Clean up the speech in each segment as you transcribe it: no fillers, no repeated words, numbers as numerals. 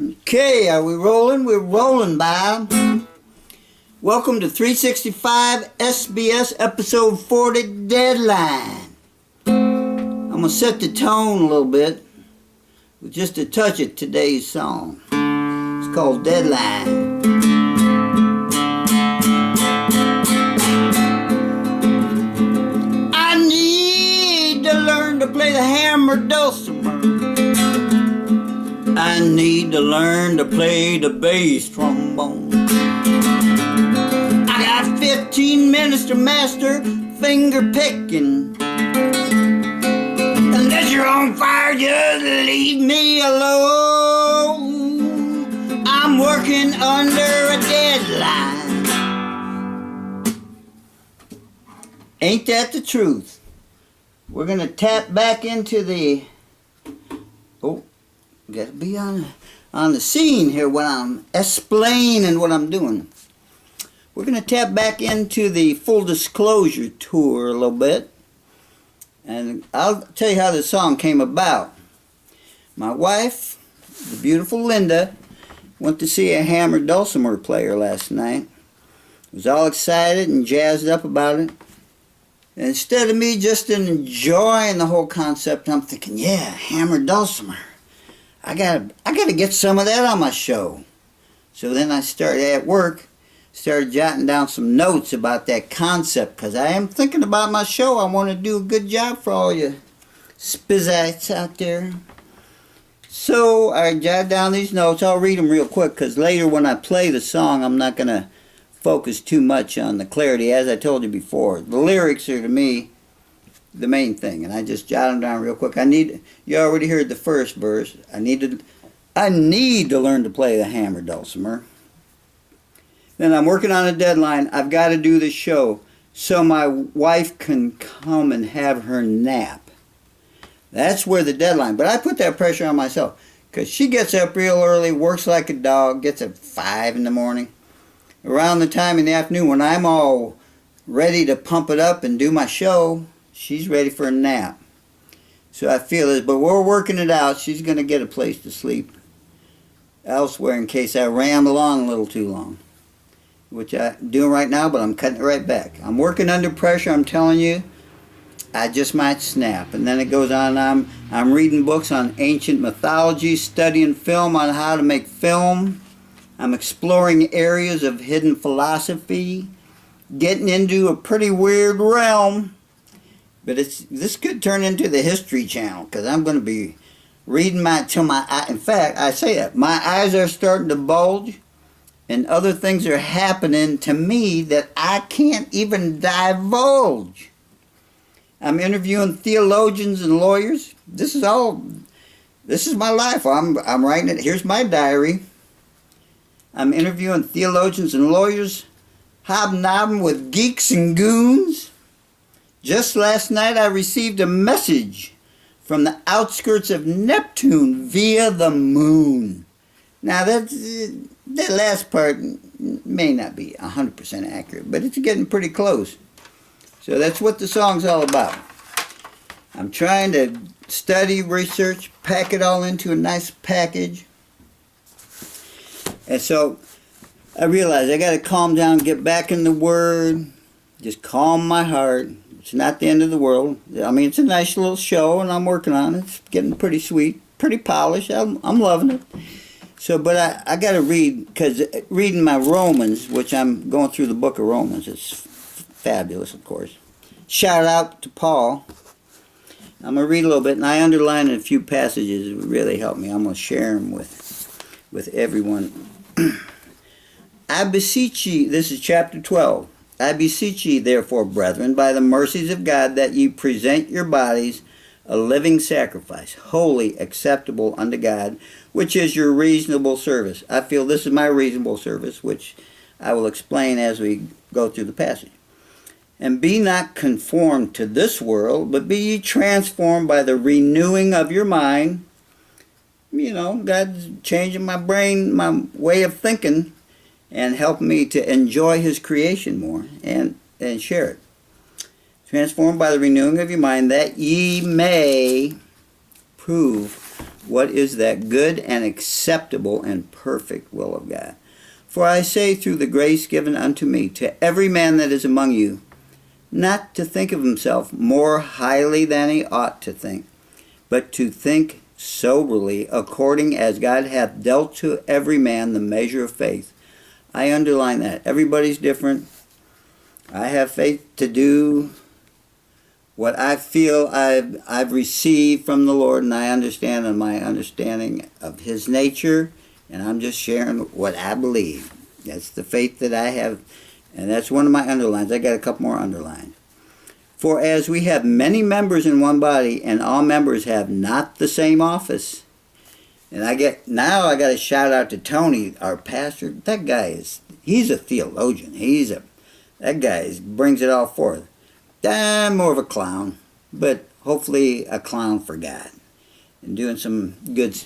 Okay, are we rolling? We're rolling, Bob. Welcome to 365 SBS episode 40 Deadline. I'm going to set the tone a little bit with just a touch of today's song. It's called Deadline. I need to learn to play the hammer dulcimer. I need to learn to play the bass trombone. I got 15 minutes to master finger picking. Unless you're on fire, just leave me alone. I'm working under a deadline. Ain't that the truth? We're going to tap back into the... Got to be on the scene here when I'm explaining what I'm doing. We're going to tap back into the full disclosure tour a little bit. And I'll tell you how this song came about. My wife, the beautiful Linda, went to see a hammer dulcimer player last night. Was all excited and jazzed up about it. And instead of me just enjoying the whole concept, I'm thinking, yeah, hammer dulcimer. I gotta get some of that on my show. So then I started at work, started jotting down some notes about that concept, because I am thinking about my show. I want to do a good job for all you spizzites out there. So I jotted down these notes. I'll read them real quick, because later when I play the song, I'm not going to focus too much on the clarity. As I told you before, the lyrics are, to me, the main thing, and I just jotted them down real quick. You already heard the first verse. I need to learn to play the hammer dulcimer. Then I'm working on a deadline. I've got to do the show so my wife can come and have her nap. That's where the deadline. But I put that pressure on myself because she gets up real early, works like a dog, gets up 5 in the morning. Around the time in the afternoon when I'm all ready to pump it up and do my show, she's ready for a nap. So I feel this, but we're working it out. She's going to get a place to sleep elsewhere in case I ramble on a little too long, which I'm doing right now, but I'm cutting it right back. I'm working under pressure, I'm telling you. I just might snap. And then it goes on. I'm reading books on ancient mythology, studying film on how to make film. I'm exploring areas of hidden philosophy, getting into a pretty weird realm. But this could turn into the History Channel, because I'm going to be reading in fact, I say that, my eyes are starting to bulge, and other things are happening to me that I can't even divulge. I'm interviewing theologians and lawyers. This is my life. I'm writing it. Here's my diary. I'm interviewing theologians and lawyers, hobnobbing with geeks and goons. Just last night I received a message from the outskirts of Neptune via the moon. Now that last part may not be 100% accurate, but it's getting pretty close. So that's what the song's all about. I'm trying to study, research, pack it all into a nice package. And so I realized I got to calm down, get back in the Word, just calm my heart. It's not the end of the world. I mean, it's a nice little show, and I'm working on it. It's getting pretty sweet, pretty polished. I'm loving it. So, but I got to read, because reading my Romans, which I'm going through the book of Romans, it's fabulous, of course. Shout out to Paul. I'm going to read a little bit, and I underlined a few passages. It would really help me. I'm going to share them with everyone. I beseech ye, this is chapter 12. I beseech ye, therefore, brethren, by the mercies of God, that ye present your bodies a living sacrifice, holy, acceptable unto God, which is your reasonable service. I feel this is my reasonable service, which I will explain as we go through the passage. And be not conformed to this world, but be ye transformed by the renewing of your mind. You know, God's changing my brain, my way of thinking, and help me to enjoy His creation more and share it. Transformed by the renewing of your mind, that ye may prove what is that good and acceptable and perfect will of God. For I say through the grace given unto me, to every man that is among you, not to think of himself more highly than he ought to think, but to think soberly, according as God hath dealt to every man the measure of faith. I underline that. Everybody's different. I have faith to do what I feel I've received from the Lord, and I understand in my understanding of His nature, and I'm just sharing what I believe. That's the faith that I have, and that's one of my underlines. I got a couple more underlines. For as we have many members in one body, and all members have not the same office. And I got a shout out to Tony, our pastor. That guy he's a theologian. That guy brings it all forth. I'm more of a clown, but hopefully a clown for God. And doing some good,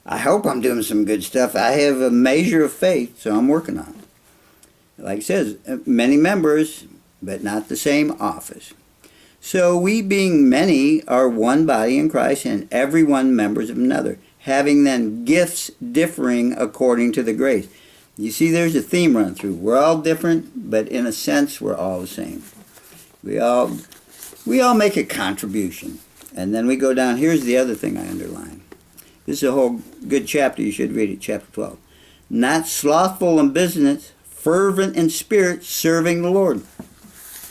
I hope I'm doing some good stuff. I have a measure of faith, so I'm working on it. Like it says, many members, but not the same office. So we being many are one body in Christ, and every one members of another, having then gifts differing according to the grace. You see, there's a theme run through. We're all different, but in a sense, we're all the same. We all make a contribution. And then we go down. Here's the other thing I underline. This is a whole good chapter. You should read it, chapter 12. Not slothful in business, fervent in spirit, serving the Lord.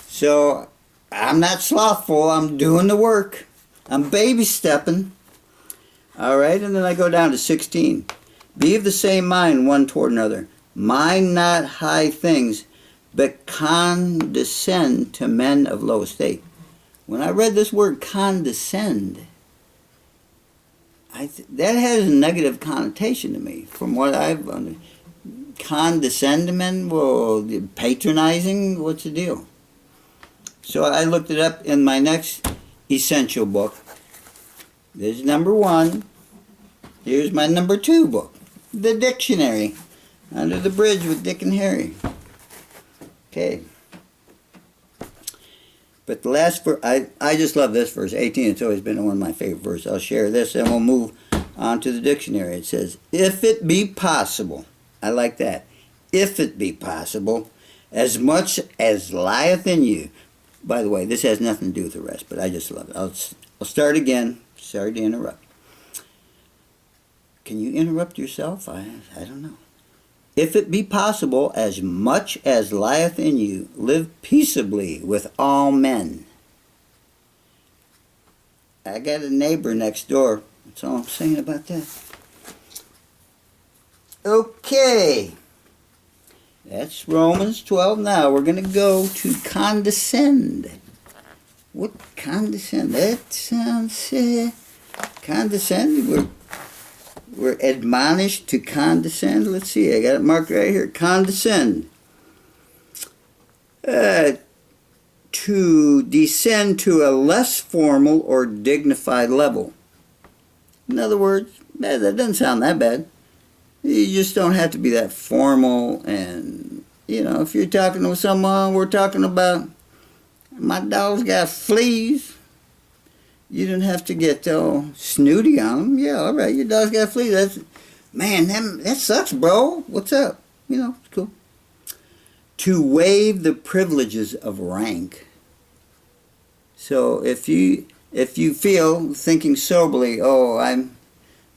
So I'm not slothful. I'm doing the work. I'm baby stepping. All right, and then I go down to 16. Be of the same mind one toward another. Mind not high things, but condescend to men of low estate. When I read this word condescend, that has a negative connotation to me from what I've understood. Condescend to men? Well, patronizing? What's the deal? So I looked it up in my next essential book. There's number 1. Here's my number 2 book. The dictionary. Under the Bridge with Dick and Harry. Okay. But the last verse, I just love this verse, 18. It's always been one of my favorite verses. I'll share this and we'll move on to the dictionary. It says, if it be possible. I like that. If it be possible, as much as lieth in you. By the way, this has nothing to do with the rest, but I just love it. I'll start again. Sorry to interrupt. Can you interrupt yourself? I don't know. If it be possible, as much as lieth in you, live peaceably with all men. I got a neighbor next door. That's all I'm saying about that. Okay. That's Romans 12 now. We're going to go to condescend. What condescend? That sounds... condescend? We're admonished to condescend. Let's see, I got it marked right here. Condescend. To descend to a less formal or dignified level. In other words, that doesn't sound that bad. You just don't have to be that formal. And, if you're talking to someone, we're talking about, my dog's got fleas. You don't have to get all snooty on them. Yeah, all right, your dog's got fleas. That sucks, bro. What's up? It's cool. To waive the privileges of rank. So if you feel, thinking soberly,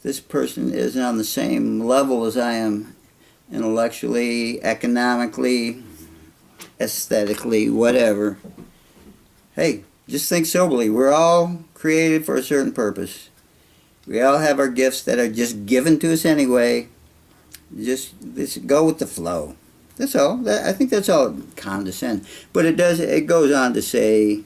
this person isn't on the same level as I am intellectually, economically, aesthetically, whatever. Hey, just think soberly. We're all created for a certain purpose. We all have our gifts that are just given to us anyway. Just go with the flow. That's all. I think that's all condescend. But it goes on to say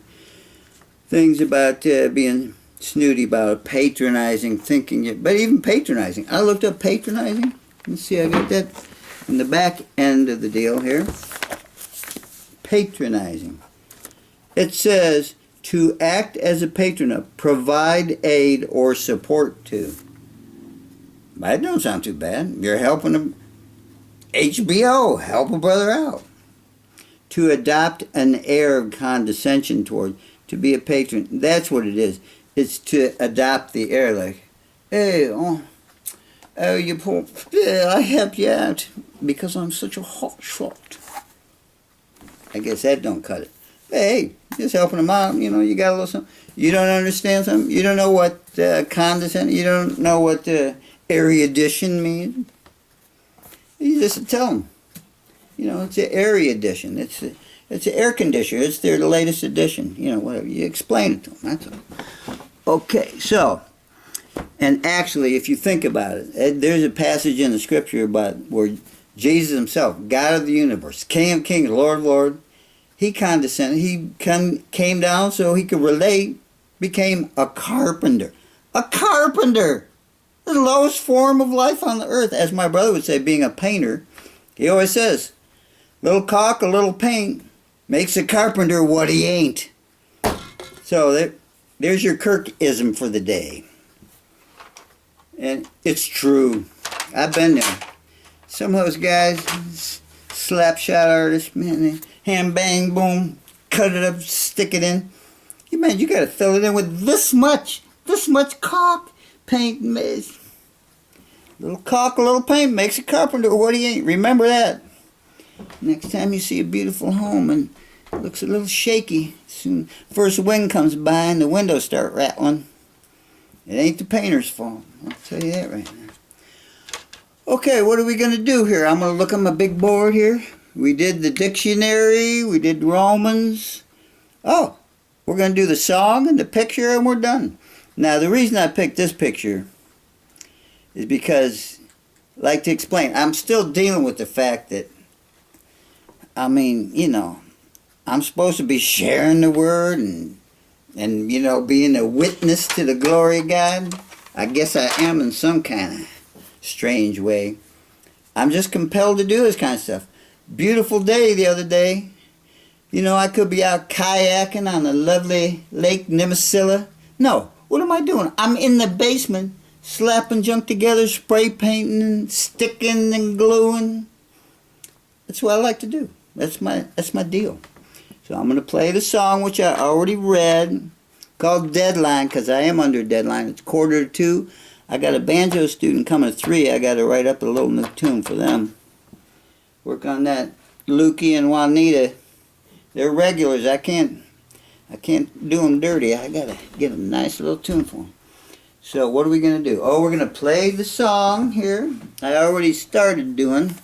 things about being snooty, about patronizing, thinking. But even patronizing. I looked up patronizing. Let's see, I got that in the back end of the deal here. Patronizing. It says, to act as a patron of, provide aid or support to. That don't sound too bad. You're helping them. HBO, help a brother out. To adopt an air of condescension toward, to be a patron. That's what it is. It's to adopt the air, like, Hey, oh, you poor, yeah, I help you out because I'm such a hot shot. I guess that don't cut it. But hey, just helping them out, you know, you got a little something. You don't understand something? You don't know what condescending, you don't know what erudition means? You just tell them. You know, it's an erudition. It's an air conditioner. It's their latest edition. You know, whatever. You explain it to them. That's all. Okay, so, and actually, if you think about it, there's a passage in the scripture about where Jesus himself, God of the universe, King of kings, Lord of lords, he condescended. He came down so he could relate, became a carpenter. A carpenter! The lowest form of life on the earth. As my brother would say, being a painter, he always says, little caulk, a little paint, makes a carpenter what he ain't. So there's your Kirk-ism for the day. And it's true. I've been there. Some of those guys, slap shot artists, man, they hand bang boom, cut it up, stick it in. Man, you gotta fill it in with this much caulk, paint, little caulk, a little paint makes a carpenter what he ain't. Remember that. Next time you see a beautiful home and it looks a little shaky, soon first wind comes by and the windows start rattling. It ain't the painter's fault. I'll tell you that right now. Okay, what are we going to do here? I'm going to look on my big board here. We did the dictionary. We did Romans. Oh, we're going to do the song and the picture and we're done. Now, the reason I picked this picture is because, like to explain, I'm still dealing with the fact that, I mean, you know, I'm supposed to be sharing the word and you know, being a witness to the glory of God. I guess I am in some kind of strange way. I'm just compelled to do this kind of stuff. Beautiful day the other day. You know, I could be out kayaking on the lovely Lake Nemasilla. No, what am I doing? I'm in the basement slapping junk together, spray painting and sticking and gluing. That's what I like to do. That's my deal. So I'm going to play the song, which I already read, called Deadline, because I am under deadline. It's 1:45. I got a banjo student coming at 3. I got to write up a little new tune for them. Work on that. Lukey and Juanita, they're regulars. I can't do them dirty. I got to get a nice little tune for them. So what are we going to do? Oh, we're going to play the song here. I already started doing.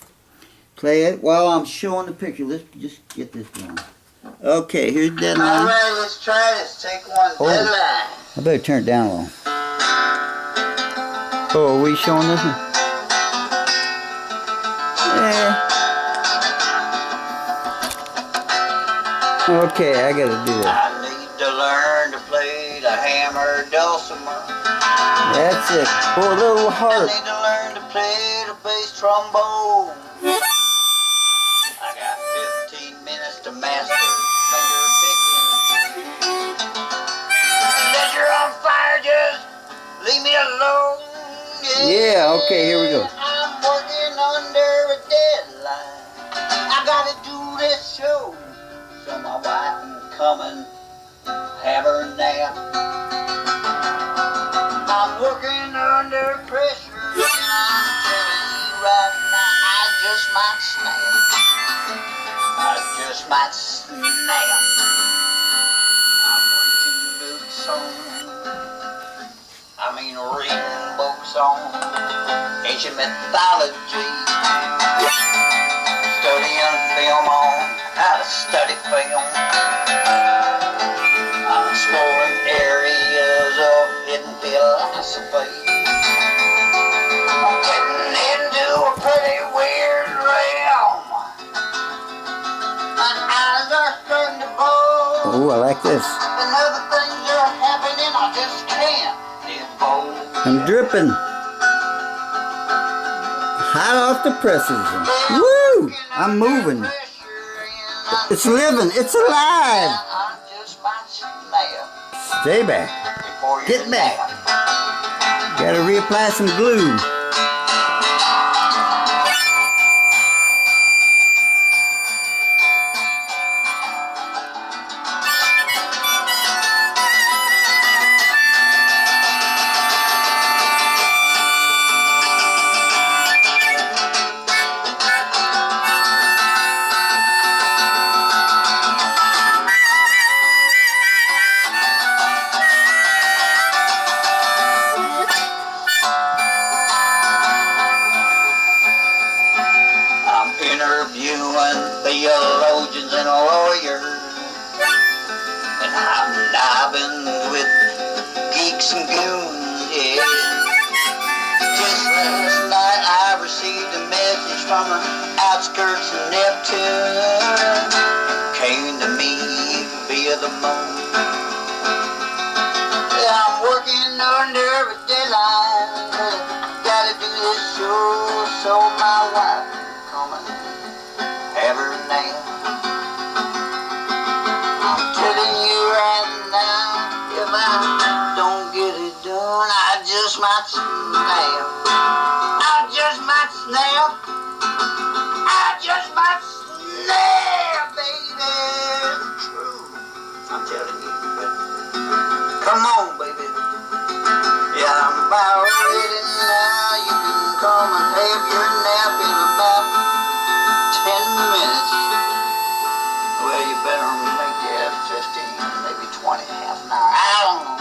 Play it while I'm showing the picture. Let's just get this going. Okay, here's Deadline. Alright, let's try this. Take one. Deadline. I better turn it down a little. Oh, are we showing this one? Yeah. Okay, I gotta do that. I need to learn to play the hammer dulcimer. That's it. Oh, a little I harder. need to learn to play the bass trombone. I got 15 minutes to master finger picking. Said you're on fire, just leave me alone. Yeah, okay, here we go. I'm working under a deadline. I gotta do this show. So my wife can come and have her nap. I'm working under pressure, and I'm telling you right now, I just might snap. I just might snap. I'm reading books reading books on ancient mythology. Studying film on how to study film. I'm exploring areas of hidden philosophy. I'm getting into a pretty weird realm. My eyes are starting to bulge. Oh, I like this. And other things are happening I just can't divulge. I'm dripping. Hot off the presses. Woo! I'm moving. It's living. It's alive. Stay back. Get back. Gotta reapply some glue. theologians and lawyers, and hobnobbing with geeks and goons, yeah. Just last night I received a message from the outskirts of Neptune. Came to me via the moon. Yeah, I'm working under a deadline. Gotta do this show, so my wife can come and have her now. I'm telling you right now, if I don't get it done, I just might snap. I just might snap. I just might snap, baby. It's true. I'm telling you, but come on, baby. Yeah, I'm about ready now. You can come and have your nap in about 10 minutes. Well, you better make that 15, maybe 20, half an hour. I don't know.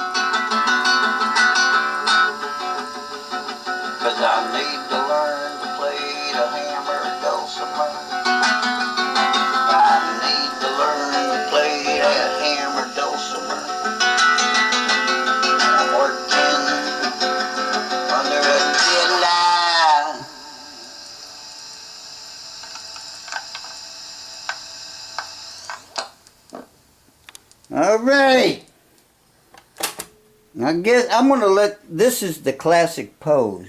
'Cause I need to learn to play the hammer dulcimer. I need to learn to play that hammer dulcimer. I'm working under a deadline. All right. I guess I'm going to this is the classic pose.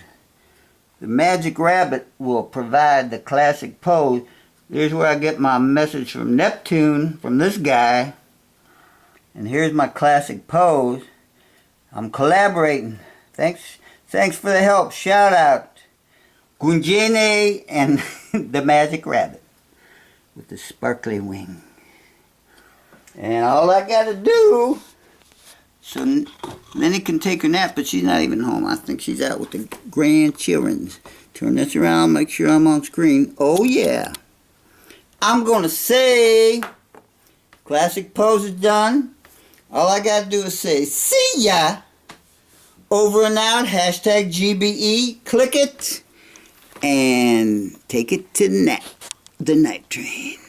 The magic rabbit will provide the classic pose. Here's where I get my message from Neptune, from this guy. And here's my classic pose. I'm collaborating. Thanks for the help. Shout out. Gunjene and the magic rabbit with the sparkly wing. And all I got to do, so Lenny can take her nap, but she's not even home. I think she's out with the grandchildren. Turn this around, make sure I'm on screen. Oh yeah. I'm going to say, classic pose is done. All I got to do is say, see ya. Over and out, hashtag GBE. Click it and take it to the night train.